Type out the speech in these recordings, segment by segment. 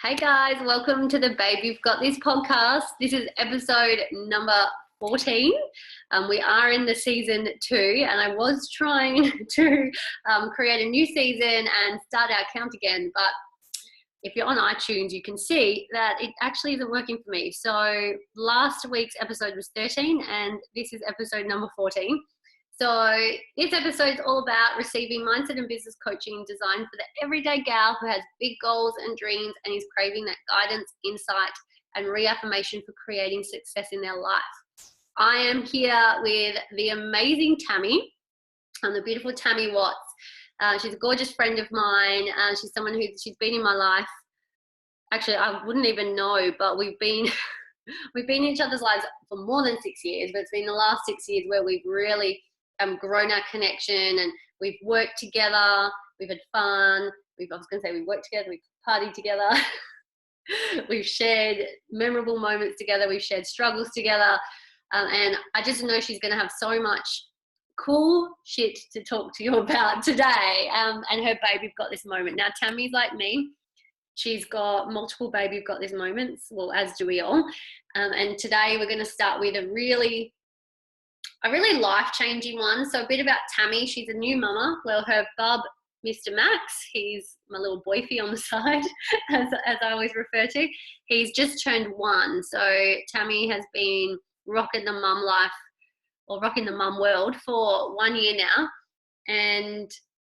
Hey guys, welcome to the Babe You've Got This podcast. This is episode number 14. We are in the season 2, and I was trying to create a new season and start our count again, but if you're on iTunes, you can see that it actually isn't working for me. So last week's episode was 13, and this is episode number 14. So this episode is all about receiving mindset and business coaching designed for the everyday gal who has big goals and dreams and is craving that guidance, insight, and reaffirmation for creating success in their life. I am here with the amazing Tammie, and the beautiful Tammie Watts. She's a gorgeous friend of mine. She's someone she's been in my life. Actually, I wouldn't even know, but we've been in each other's lives for more than 6 years. But it's been the last 6 years where we've really grown our connection, and we've worked together. We've had fun. We've worked together. We've partied together. We've shared memorable moments together. We've shared struggles together, and I just know she's going to have so much cool shit to talk to you about today. And her Babe You've Got This moment. Now, Tammie's like me. She's got multiple Babe You've Got This moments, well, as do we all. And today we're going to start with a really life-changing one. So a bit about Tammie. She's a new mama. Well, her bub, Mr. Max, he's my little boyfie on the side, as I always refer to. He's just turned 1. So Tammie has been rocking the mum life, or rocking the mum world, for 1 year now. And,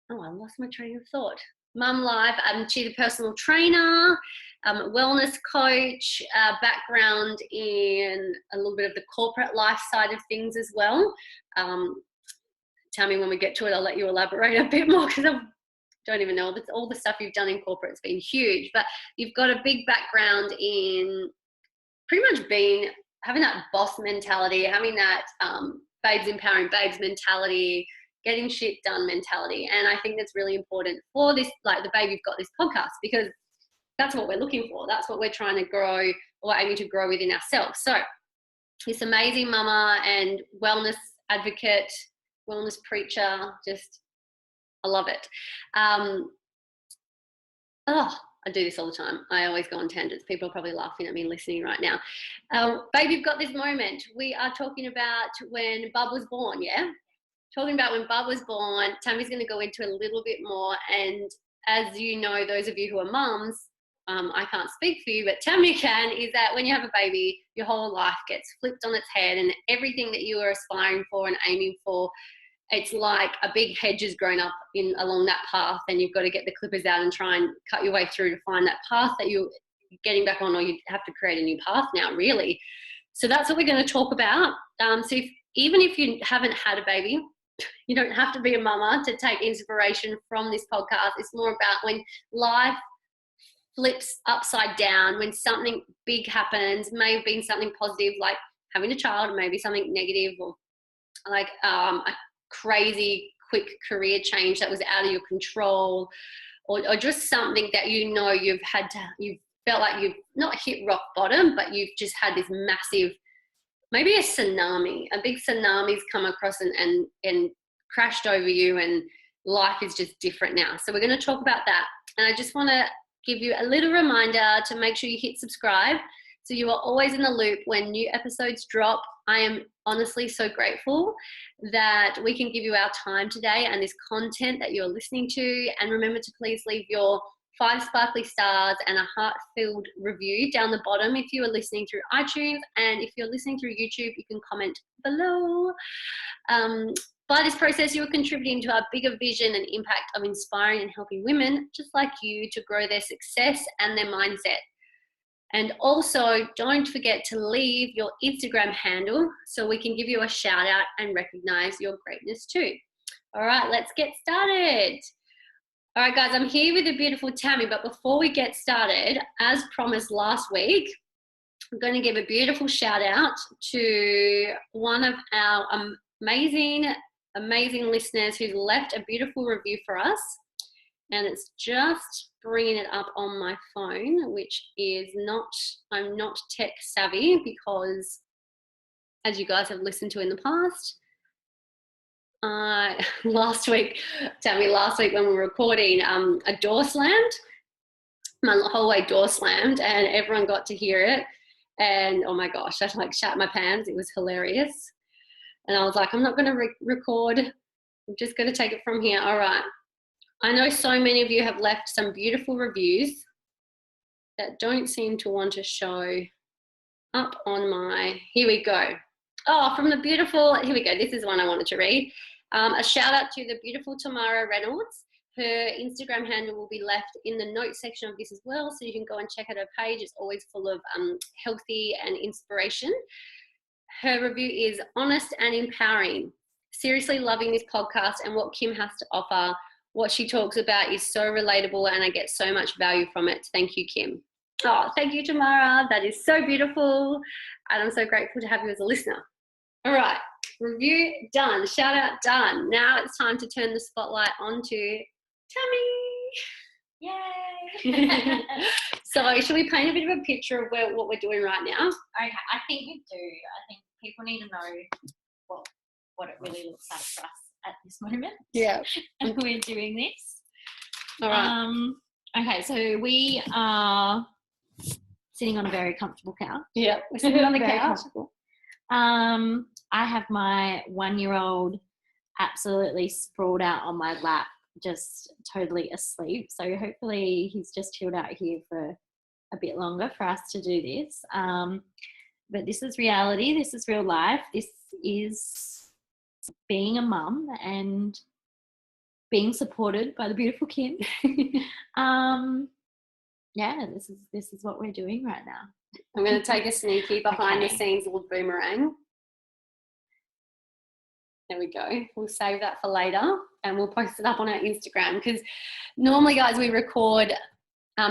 I lost my train of thought. Mum life, she's a personal trainer, wellness coach, background in a little bit of the corporate life side of things as well. Tammie, when we get to it, I'll let you elaborate a bit more, because I don't even know all the stuff you've done in corporate. It's been huge, but you've got a big background in pretty much having that boss mentality, having that babes empowering babes mentality, getting shit done mentality. And I think that's really important for this, like the Babe You've Got This podcast, because that's what we're looking for. That's what we're trying to grow, or aiming to grow within ourselves. So this amazing mama and wellness advocate, wellness preacher, I love it. I do this all the time. I always go on tangents. People are probably laughing at me listening right now. Babe, you've got this moment. We are talking about when Bub was born, yeah? Talking about when Bub was born. Tammie's going to go into a little bit more. And as you know, those of you who are mums, I can't speak for you, but Tammie can, is that when you have a baby, your whole life gets flipped on its head, and everything that you are aspiring for and aiming for, it's like a big hedge has grown up along that path, and you've got to get the clippers out and try and cut your way through to find that path that you're getting back on, or you have to create a new path now, really. So that's what we're going to talk about. So even if you haven't had a baby, you don't have to be a mama to take inspiration from this podcast. It's more about when life flips upside down, when something big happens, may have been something positive like having a child, maybe something negative, or like a crazy quick career change that was out of your control, or just something that you felt like you've not hit rock bottom, but you've just had this massive, maybe a tsunami, a big tsunami's come across and crashed over you, and life is just different now. So we're going to talk about that. And I just want to give you a little reminder to make sure you hit subscribe, so you are always in the loop when new episodes drop. I am honestly so grateful that we can give you our time today and this content that you're listening to. And remember to please leave your 5 sparkly stars and a heart-filled review down the bottom if you are listening through iTunes. And if you're listening through YouTube, you can comment below. By this process, you are contributing to our bigger vision and impact of inspiring and helping women just like you to grow their success and their mindset. And also, don't forget to leave your Instagram handle so we can give you a shout out and recognize your greatness too. All right, let's get started. All right, guys, I'm here with the beautiful Tammie, but before we get started, as promised last week, I'm going to give a beautiful shout out to one of our amazing listeners who's left a beautiful review for us. And it's just bringing it up on my phone, which is I'm not tech savvy, because as you guys have listened to in the past, last week when we were recording, a door slammed. my hallway door slammed and everyone got to hear it. And oh my gosh, I like shat my pants. It was hilarious. And I was like, I'm not going to record. I'm just going to take it from here. All right. I know so many of you have left some beautiful reviews that don't seem to want to show up on my, here we go. Oh, from the beautiful, here we go. This is one I wanted to read. A shout out to the beautiful Tamara Reynolds. Her Instagram handle will be left in the notes section of this as well, so you can go and check out her page. It's always full of healthy and inspiration. Her review is honest and empowering. Seriously loving this podcast and what Kim has to offer. What she talks about is so relatable and I get so much value from it. Thank you, Kim. Oh, thank you, Tamara. That is so beautiful. And I'm so grateful to have you as a listener. All right, review done. Shout out done. Now it's time to turn the spotlight on to Tammie. Yay! So should we paint a bit of a picture of what we're doing right now? Okay, I think we do. I think people need to know what it really looks like for us at this moment. Yeah. And we're doing this. All right. Okay, so we are sitting on a very comfortable couch. Yeah, we're sitting on the Very couch. comfortable. I have my 1-year-old absolutely sprawled out on my lap, just totally asleep. So hopefully he's just chilled out here for a bit longer for us to do this. But this is reality. This is real life. This is being a mum and being supported by the beautiful Kim. Yeah, this is what we're doing right now. I'm going to take a sneaky behind the scenes little boomerang. There we go. We'll save that for later and we'll post it up on our Instagram, because normally, guys, we record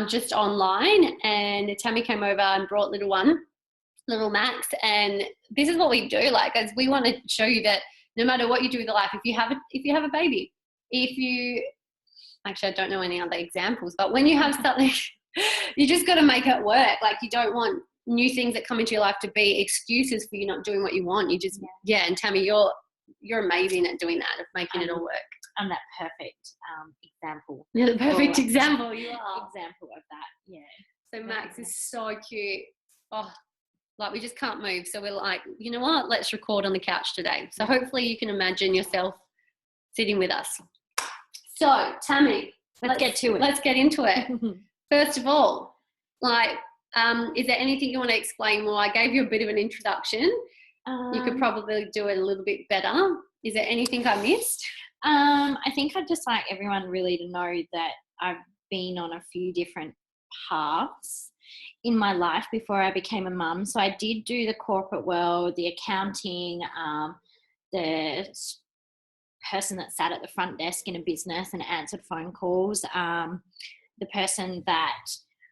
just online, and Tammie came over and brought little Max, and this is what we do. Like, as we want to show you that no matter what you do with life, if you have a baby, actually I don't know any other examples, but when you have something, you just got to make it work. Like, you don't want new things that come into your life to be excuses for you not doing what you want. You just, and Tammie, you're amazing at doing that, of making it all work. I'm that perfect example. You're the perfect example. You are. Example of that, yeah. So Max is so cute. Oh, like, we just can't move. So we're like, you know what? Let's record on the couch today. So hopefully you can imagine yourself sitting with us. So Tammie, let's get to it. Let's get into it. First of all, like, is there anything you want to explain more? I gave you a bit of an introduction. You could probably do it a little bit better. Is there anything I missed? I think I'd just like everyone really to know that I've been on a few different paths in my life before I became a mum. So I did do the corporate world, the accounting, the person that sat at the front desk in a business and answered phone calls, the person that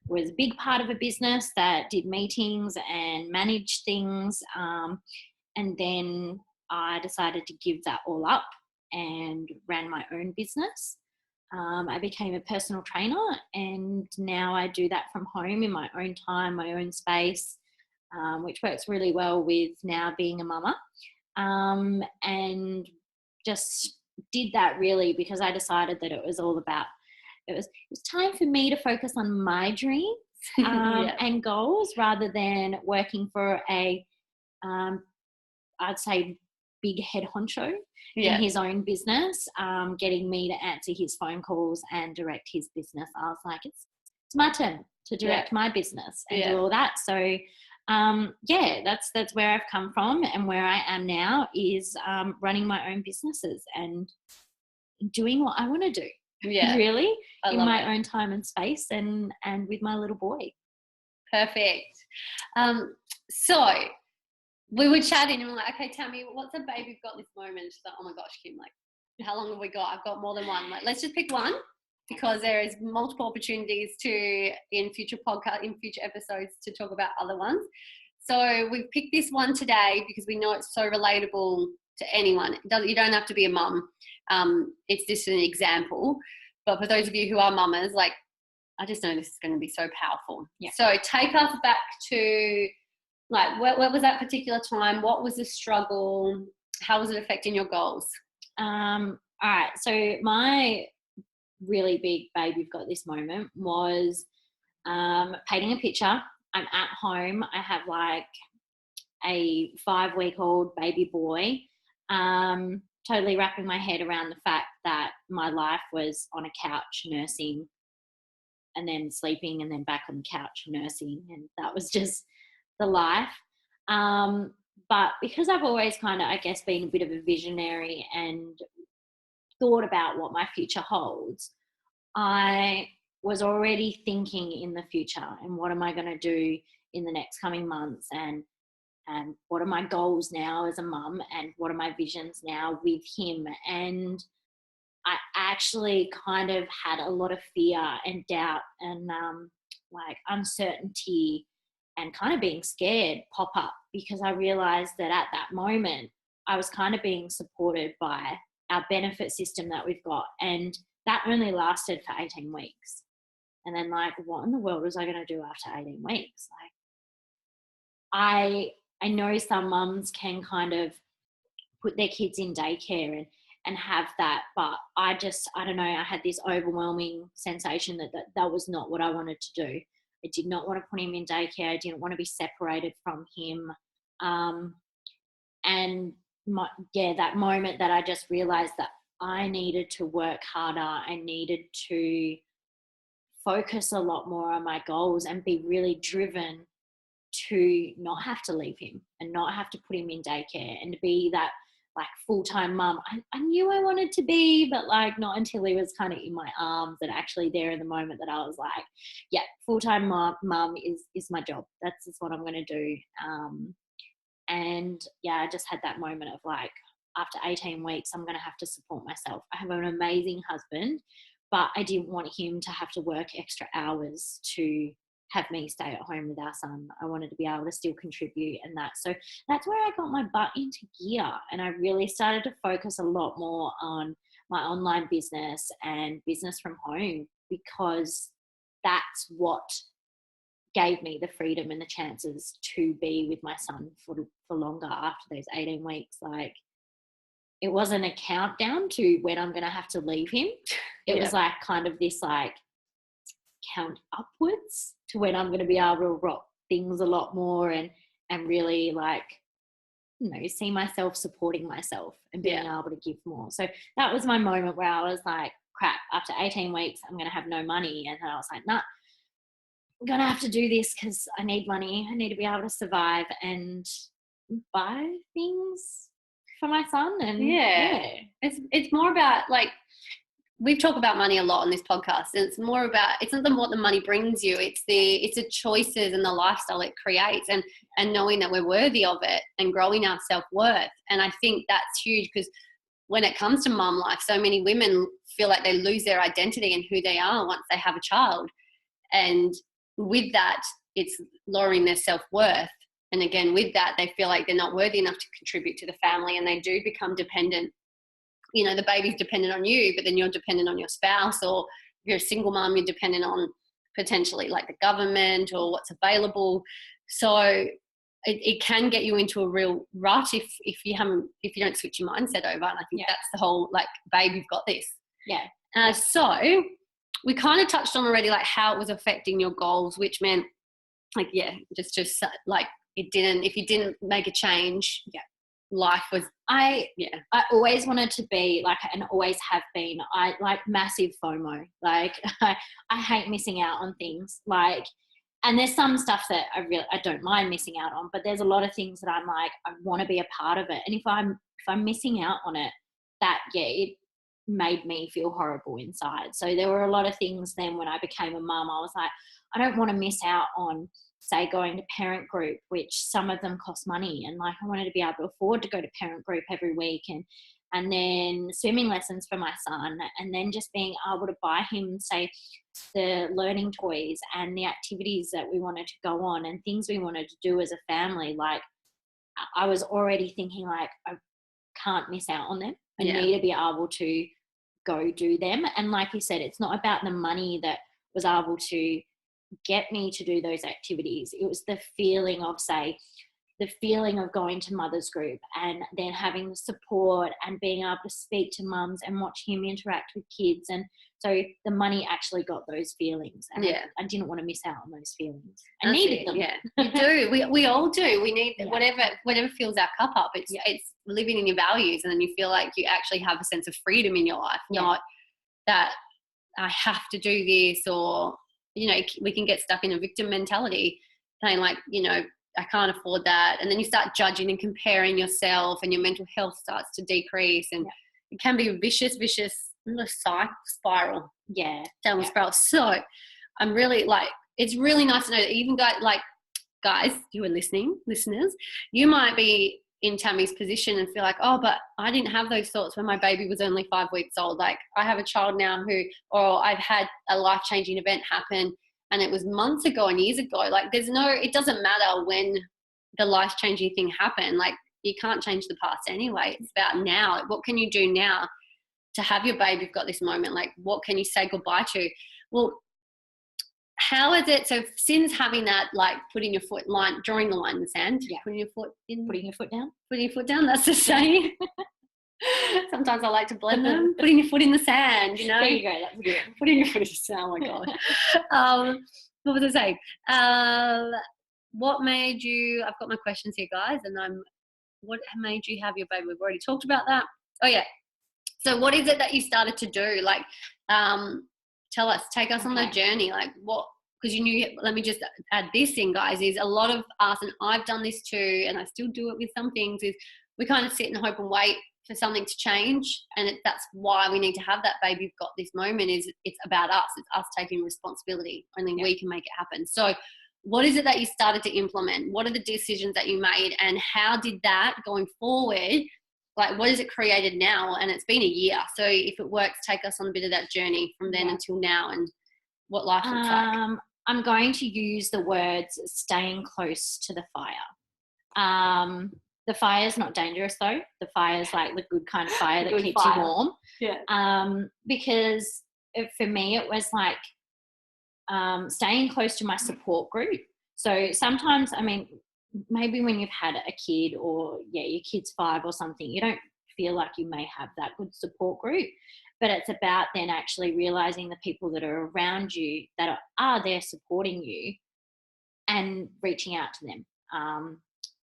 was a big part of a business that did meetings and managed things. And then I decided to give that all up and ran my own business. I became a personal trainer, and now I do that from home in my own time, my own space, which works really well with now being a mama. And just did that really because I decided that it was all about, it was time for me to focus on my dreams and goals, rather than working for a, I'd say, big head honcho in his own business, getting me to answer his phone calls and direct his business. I was like, it's my turn to direct my business and do all that. So that's where I've come from, and where I am now is running my own businesses and doing what I want to do. Really, in my own time and space, and with my little boy. Perfect. So we were chatting and we're like, okay, Tammie, what's a babe you've got this moment? She's like, oh my gosh, Kim, like, how long have we got? I've got more than one. Like, let's just pick one, because there is multiple opportunities in future episodes to talk about other ones. So we've picked this one today because we know it's so relatable to anyone. You don't have to be a mum. It's just an example. But for those of you who are mamas, like, I just know this is going to be so powerful. Yeah. So take us back to, like, what was that particular time? What was the struggle? How was it affecting your goals? All right. So my really big babe you've got this moment was painting a picture. I'm at home. I have like a 5-week-old baby boy. Totally wrapping my head around the fact that my life was on a couch nursing and then sleeping and then back on the couch nursing, and that was just the life. But because I've always kind of, I guess, been a bit of a visionary and thought about what my future holds, I was already thinking in the future and what am I going to do in the next coming months, and what are my goals now as a mum, and what are my visions now with him. And I actually kind of had a lot of fear and doubt and like uncertainty and kind of being scared pop up, because I realized that at that moment I was kind of being supported by our benefit system that we've got, and that only lasted for 18 weeks. And then like, what in the world was I going to do after 18 weeks? Like, I know some mums can kind of put their kids in daycare and have that, but I don't know, I had this overwhelming sensation that was not what I wanted to do. I did not want to put him in daycare. I didn't want to be separated from him. And that moment that I just realized that I needed to work harder. I needed to focus a lot more on my goals and be really driven to not have to leave him and not have to put him in daycare and to be that like full-time mum I knew I wanted to be, but like not until he was kind of in my arms and actually there in the moment that I was like, yeah, full-time mum is my job. That's just what I'm going to do. And yeah, I just had that moment of like, after 18 weeks, I'm going to have to support myself. I have an amazing husband, but I didn't want him to have to work extra hours to have me stay at home with our son. I wanted to be able to still contribute and that. So that's where I got my butt into gear, and I really started to focus a lot more on my online business and business from home, because that's what gave me the freedom and the chances to be with my son for longer after those 18 weeks. Like, it wasn't a countdown to when I'm going to have to leave him. It was like kind of this like count upwards to when I'm going to be able to rock things a lot more and really like, you know, see myself supporting myself and being able to give more. So that was my moment where I was like, crap, after 18 weeks, I'm going to have no money. And then I was like, nah, I'm going to have to do this because I need money. I need to be able to survive and buy things for my son. And it's more about like, we've talked about money a lot on this podcast, and it's more about, it's not what the money brings you, it's the choices and the lifestyle it creates, and knowing that we're worthy of it and growing our self-worth. And I think that's huge, because when it comes to mum life, so many women feel like they lose their identity and who they are once they have a child, and with that it's lowering their self-worth. And again, with that, they feel like they're not worthy enough to contribute to the family, and they do become dependent. You know, the baby's dependent on you, but then you're dependent on your spouse, or if you're a single mom, you're dependent on potentially like the government or what's available. So it can get you into a real rut if you don't switch your mindset over. And I think that's the whole like, babe, you've got this. So we kind of touched on already like how it was affecting your goals, which meant like just like if you didn't make a change, life was I always wanted to be like, and always have been, I like massive FOMO. Like I hate missing out on things, like, and there's some stuff that I don't mind missing out on, but there's a lot of things that I'm like, I want to be a part of it. And if I'm missing out on it, it made me feel horrible inside. So there were a lot of things then when I became a mum, I was like, I don't want to miss out on, say, going to parent group, which some of them cost money, and like I wanted to be able to afford to go to parent group every week, and then swimming lessons for my son, and then just being able to buy him, say, the learning toys and the activities that we wanted to go on and things we wanted to do as a family. Like I was already thinking like, I can't miss out on them. I need to be able to go do them. And like you said, it's not about the money that was able to get me to do those activities. It was the feeling of, say, the feeling of going to mother's group and then having the support and being able to speak to mums and watch him interact with kids. And so the money actually got those feelings, and I didn't want to miss out on those feelings. I needed them. Yeah, you do. We all do. We need whatever fills our cup up. It's living in your values, and then you feel like you actually have a sense of freedom in your life, not that I have to do this, or, you know, we can get stuck in a victim mentality, saying like, you know, I can't afford that. And then you start judging and comparing yourself, and your mental health starts to decrease. And it can be a vicious spiral. Yeah. Downward spiral. So I'm really like, it's really nice to know that even guys who are listeners, you might be in Tammie's position and feel like, oh, but I didn't have those thoughts when my baby was only 5 weeks old. Like, I have a child now or I've had a life-changing event happen, and it was months ago and years ago. Like, it doesn't matter when the life-changing thing happened. Like, you can't change the past anyway. It's about now. What can you do now to have your baby? You've got this moment. Like, what can you say goodbye to? Well, how is it? So since having that, like, drawing the line in the sand, putting your foot down, that's the saying. Sometimes I like to blend them. Putting your foot in the sand, you know. There you go. That's good. Putting your foot in the sand. Oh my God. What was I saying? What made you? I've got my questions here, guys, and what made you have your baby? We've already talked about that. Oh yeah. So what is it that you started to do? Like, take us on the journey. Like, what? Because you knew. Let me just add this in, guys. Is a lot of us, and I've done this too, and I still do it with some things. Is we kind of sit and hope and wait for something to change, and that's why we need to have that baby. We've got this moment. Is it's about us. It's us taking responsibility. Only we can make it happen. So, what is it that you started to implement? What are the decisions that you made, and how did that going forward? Like, what has it created now? And it's been a year. So if it works, take us on a bit of that journey from then until now, and what life looks like. I'm going to use the words staying close to the fire. The fire is not dangerous though. The fire is like the good kind of fire that keeps you warm. Yeah. Because for me, it was like staying close to my support group. So sometimes, I mean, maybe when you've had a kid or your kid's 5 or something, you don't feel like you may have that good support group, but it's about then actually realizing the people that are around you that are there supporting you and reaching out to them.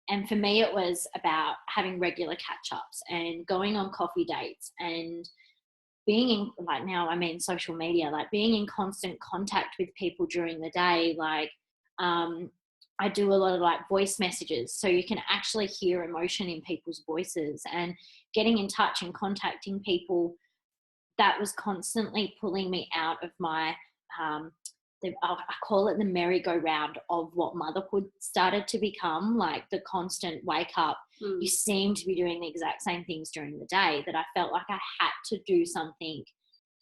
And for me, it was about having regular catch-ups and going on coffee dates and being in, like, now I'm in social media, like being in constant contact with people during the day. Like, I do a lot of like voice messages, so you can actually hear emotion in people's voices, and getting in touch and contacting people. That was constantly pulling me out of my, I call it the merry-go-round of what motherhood started to become, like the constant wake up. You seem to be doing the exact same things during the day, that I felt like I had to do something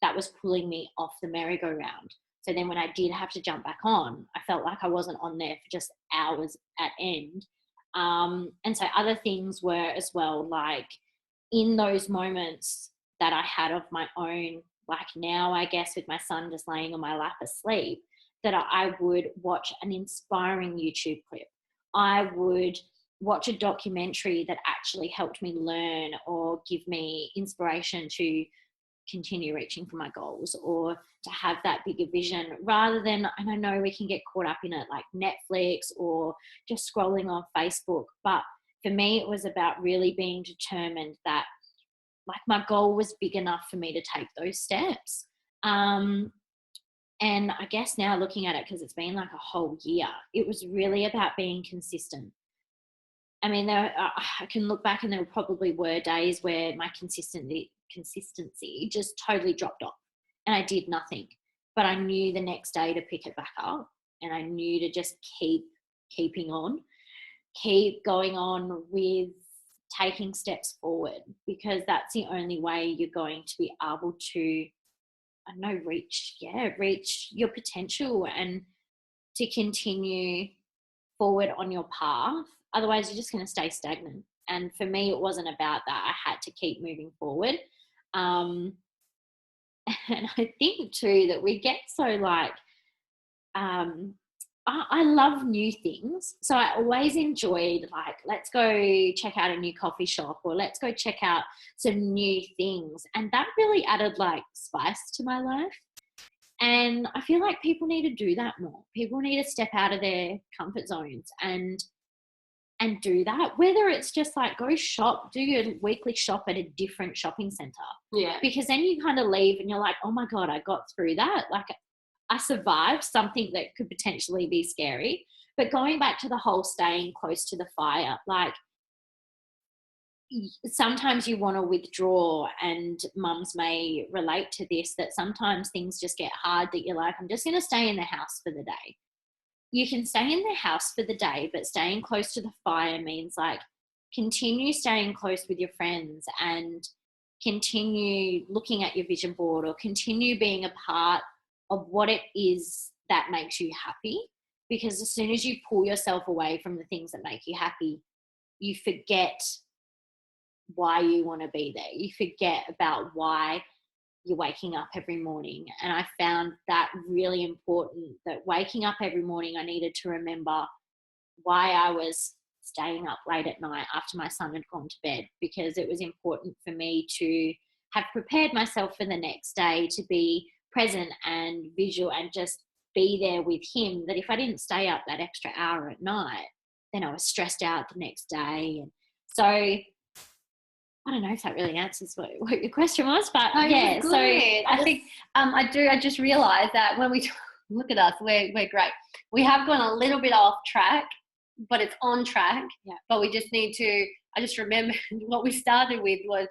that was pulling me off the merry-go-round. So then when I did have to jump back on, I felt like I wasn't on there for just hours at end. And so other things were as well, like in those moments that I had of my own, like now I guess with my son just laying on my lap asleep, that I would watch an inspiring YouTube clip. I would watch a documentary that actually helped me learn or give me inspiration to continue reaching for my goals, or to have that bigger vision, rather than, and I know we can get caught up in it, like Netflix or just scrolling on Facebook. But for me, it was about really being determined that like my goal was big enough for me to take those steps. And I guess now looking at it, because it's been like a whole year, it was really about being consistent. I mean, I can look back and there probably were days where my consistency just totally dropped off and I did nothing. But I knew the next day to pick it back up, and I knew to just keep going on with taking steps forward, because that's the only way you're going to be able to, I don't know, reach your potential and to continue forward on your path. Otherwise, you're just going to stay stagnant. And for me, it wasn't about that. I had to keep moving forward. And I think too that we get so like I love new things. So I always enjoyed, like, let's go check out a new coffee shop, or let's go check out some new things. And that really added like spice to my life. And I feel like people need to do that more. People need to step out of their comfort zones and do that. Whether it's just like go shop, do your weekly shop at a different shopping center. Yeah. Because then you kind of leave and you're like, oh my God, I got through that. Like, I survived something that could potentially be scary. But going back to the whole staying close to the fire, like, sometimes you want to withdraw, and mums may relate to this, that sometimes things just get hard that you're like, I'm just going to stay in the house for the day. You can stay in the house for the day, but staying close to the fire means like continue staying close with your friends and continue looking at your vision board, or continue being a part of what it is that makes you happy. Because as soon as you pull yourself away from the things that make you happy, you forget why you want to be there. You forget about why you're waking up every morning. And I found that really important, that waking up every morning, I needed to remember why I was staying up late at night after my son had gone to bed, because it was important for me to have prepared myself for the next day, to be present and visual and just be there with him, that if I didn't stay up that extra hour at night, then I was stressed out the next day. And so I don't know if that really answers what your question was, but oh, yeah. so I think I just realized that when we look at us, we're great. We have gone a little bit off track, but it's on track. Yeah. But we just need to, I just remember what we started with was,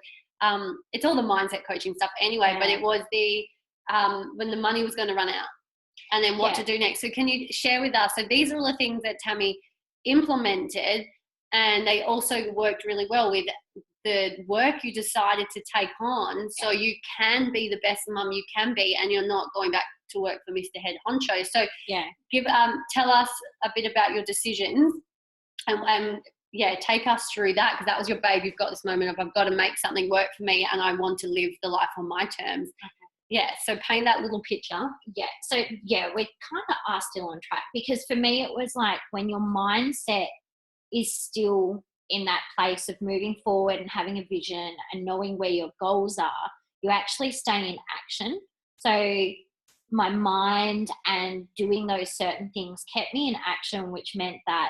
it's all the mindset coaching stuff anyway, Yeah. but it was the, when the money was going to run out and then what to do next. So can you share with us? So these are all the things that Tammie implemented, and they also worked really well with the work you decided to take on, so you can be the best mum you can be, and you're not going back to work for Mr. Head Honcho. So tell us a bit about your decisions, and take us through that, because that was your babe. You've got this moment of, I've got to make something work for me, and I want to live the life on my terms. Okay. Yeah, so paint that little picture. Yeah, so we kind of are still on track, because for me it was like, when your mindset is still in that place of moving forward and having a vision and knowing where your goals are, you actually stay in action. So my mind and doing those certain things kept me in action, which meant that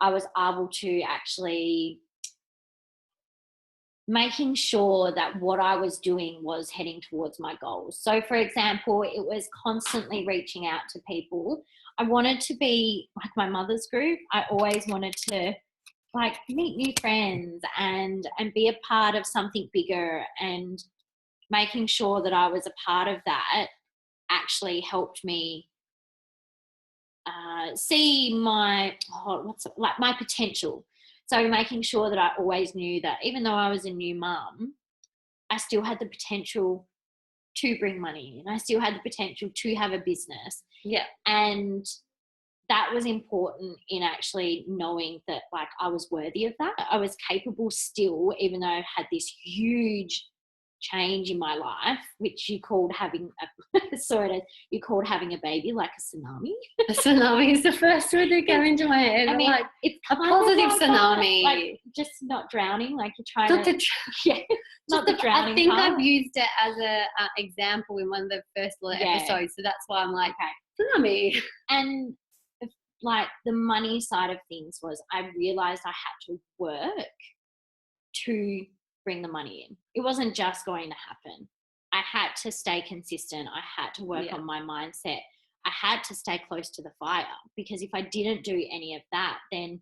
I was able to actually making sure that what I was doing was heading towards my goals. So for example, it was constantly reaching out to people. I wanted to be like my mother's group. I always wanted to like meet new friends and be a part of something bigger, and making sure that I was a part of that actually helped me see my my potential. So making sure that I always knew that even though I was a new mum, I still had the potential to bring money in. I still had the potential to have a business. Yeah. And that was important in actually knowing that like I was worthy of that. I was capable still, even though I had this huge change in my life, which you called having you called having a baby like a tsunami. A tsunami is the first word that came into my head. I mean, like, it's a positive tsunami. Like just not drowning, like you're trying not the drowning. I think part. I've used it as a example in one of the first episodes, so that's why I'm like, tsunami. And like the money side of things was, I realized I had to work to bring the money in. It wasn't just going to happen. I had to stay consistent. I had to work on my mindset. I had to stay close to the fire, because if I didn't do any of that, then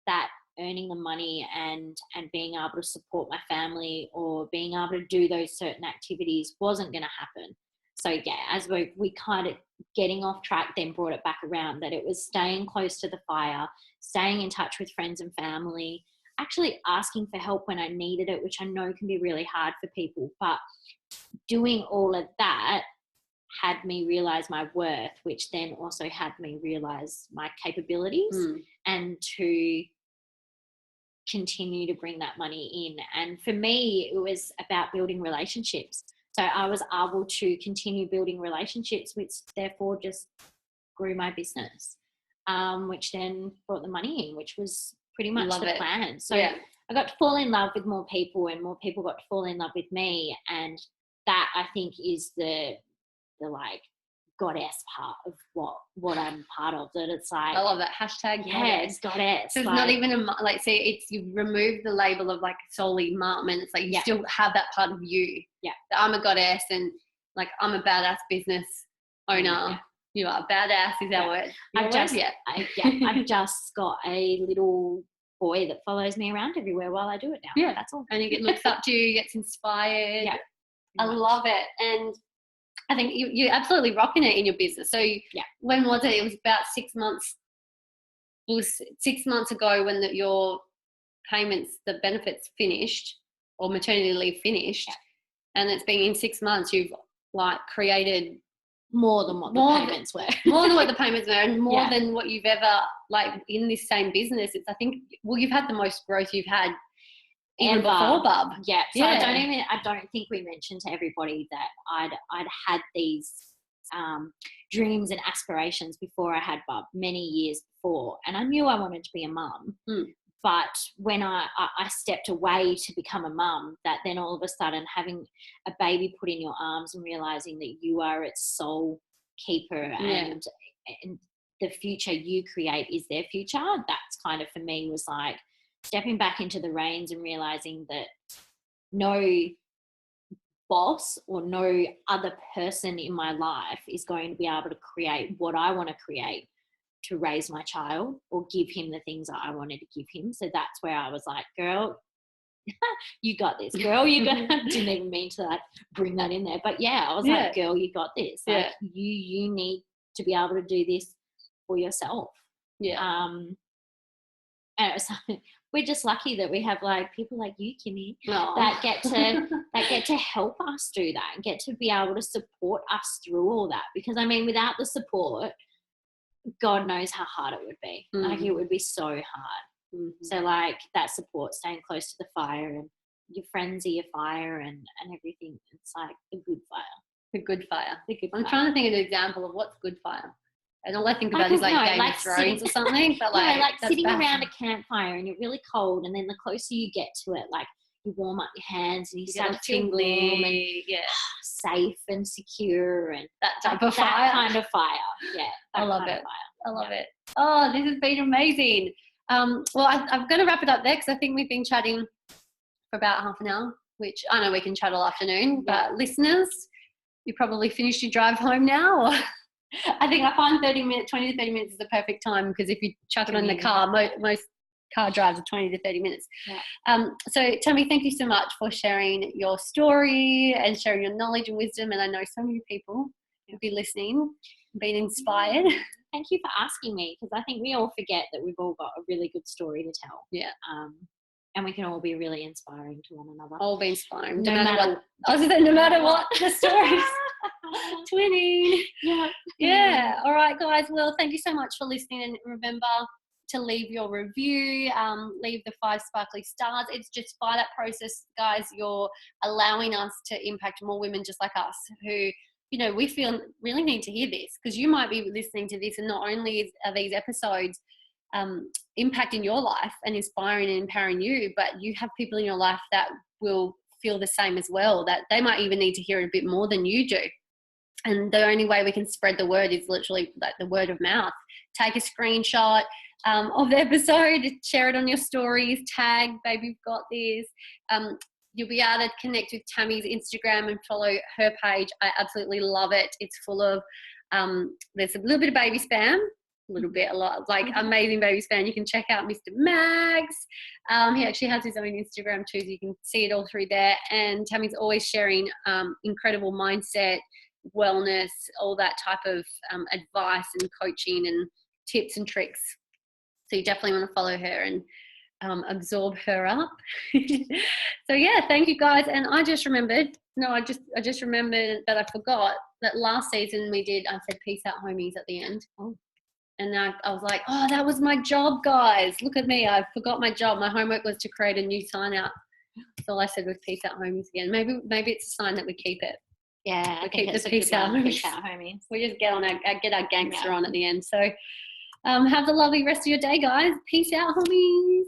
that earning the money and being able to support my family or being able to do those certain activities wasn't going to happen. So as we kind of getting off track then brought it back around, that it was staying close to the fire, staying in touch with friends and family, actually asking for help when I needed it, which I know can be really hard for people. But doing all of that had me realize my worth, which then also had me realize my capabilities and to continue to bring that money in. And for me, it was about building relationships. So I was able to continue building relationships, which therefore just grew my business, which then brought the money in, which was pretty much Love the it. plan. So Yeah. I got to fall in love with more people, and more people got to fall in love with me. And that, I think, is the like goddess part of what I'm part of. That it's like, I love that hashtag. yes, goddess. So it's not even say it's, you've removed the label of like solely mum, and it's like you still have that part of you. Yeah. That I'm a goddess, and like I'm a badass business owner. Yeah. You are badass. Is that word? I've just got a little boy that follows me around everywhere while I do it now. Yeah, that's all. And he looks up to you, gets inspired. Yeah. I love it. And I think you're absolutely rocking it in your business. So when was it? It was about 6 months. It was 6 months ago when your payments, the benefits finished, or maternity leave finished. Yeah. And it's been in 6 months you've like created more than what the payments were. More than what the payments were, and more than what you've ever, like, in this same business. It's, I think, well, you've had the most growth you've had even before Bub. Yeah. So I don't think we mentioned to everybody that I'd had these dreams and aspirations before I had Bub, many years before, and I knew I wanted to be a mum. But when I stepped away to become a mum, that then all of a sudden having a baby put in your arms and realising that you are its sole keeper and the future you create is their future, that's kind of, for me, was like stepping back into the reins and realising that no boss or no other person in my life is going to be able to create what I want to create to raise my child or give him the things that I wanted to give him. So that's where I was like, girl, you got this. Girl, you got didn't even mean to like bring that in there. But I was like, girl, you got this. Like you need to be able to do this for yourself. And it was like, we're just lucky that we have like people like you, Kimmy, that get to help us do that and get to be able to support us through all that. Because I mean, without the support, God knows how hard it would be. Like, it would be so hard. So like that support, staying close to the fire, and your friends are your fire, and everything. It's like a good fire. The good fire. I'm trying to think of an example of what's good fire. And all I think about is like Game of Thrones or something. But like sitting around a campfire and you're really cold, and then the closer you get to it, like you warm up your hands and you start to feel warm and safe and secure, and that type of fire. That kind of fire. Yeah. I love it. I love it. Oh, this has been amazing. Well, I'm going to wrap it up there because I think we've been chatting for about half an hour, which I know we can chat all afternoon, but listeners, you probably finished your drive home now. I think I find 20 to 30 minutes is the perfect time, because if you chuck it on the car, most car drives are 20 to 30 minutes. So Tammie, thank you so much for sharing your story and sharing your knowledge and wisdom. And I know so many people will be listening, being inspired. Thank you for asking me, because I think we all forget that we've all got a really good story to tell. And we can all be really inspiring to one another. All be inspiring. No matter what the stories. Twinning. Yeah. All right, guys. Well, thank you so much for listening. And remember to leave your review, leave the 5 sparkly stars. It's just by that process, guys, you're allowing us to impact more women just like us who, you know, we feel really need to hear this, because you might be listening to this, and not only are these episodes impacting your life and inspiring and empowering you, but you have people in your life that will feel the same as well, that they might even need to hear it a bit more than you do. And the only way we can spread the word is literally like the word of mouth. Take a screenshot of the episode, share it on your stories, tag Babe You've Got This. You'll be able to connect with Tammie's Instagram and follow her page. I absolutely love it. It's full of, there's a little bit of baby spam, a lot, like amazing baby spam. You can check out Mr. Mags. He actually has his own Instagram too, so you can see it all through there. And Tammie's always sharing incredible mindset, wellness, all that type of advice and coaching and tips and tricks. So you definitely want to follow her and absorb her up. So yeah, thank you guys. And I just remembered that I forgot that last season I said peace out homies at the end. And I was like, oh, that was my job, guys. Look at me. I forgot my job. My homework was to create a new sign out. So all I said was peace out homies again. Maybe it's a sign that we keep it. Yeah, I We think keep it's the a good peace out. one. Peace out, homies. We just get our gangster Yeah. on at the end. So have a lovely rest of your day, guys. Peace out, homies.